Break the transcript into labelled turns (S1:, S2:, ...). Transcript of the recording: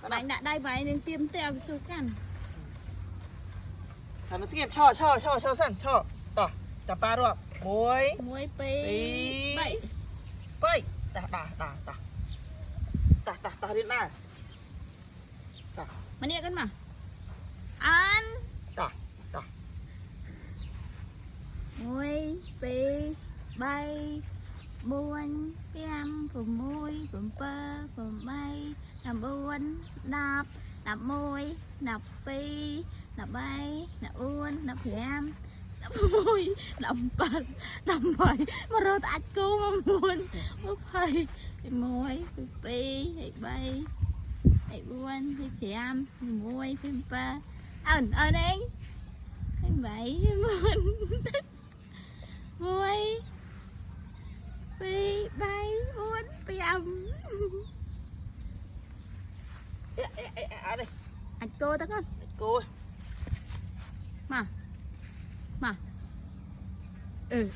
S1: bạn đã đây vậy nên tiêm theo số căn
S2: thằng nó xem cho sẵn cho tỏ chả ba rồi muối
S1: muối pí bảy
S2: vậy ta đến này
S1: mà nè con mà ăn
S2: ta
S1: muối pí bay buôn em phồng môi phồng pơ phồng bay làm buôn đạp môi đạp pi đạp bay đạp uôn đạp em đạp môi đạp bật đạp bay mà rồi ta cô mà buôn bốc hay môi pi bay buôn em môi phim pa ẩn ở đây bảy buôn môi pi bay buôn em
S2: đây
S1: anh cô ta con
S2: cô
S1: mà ê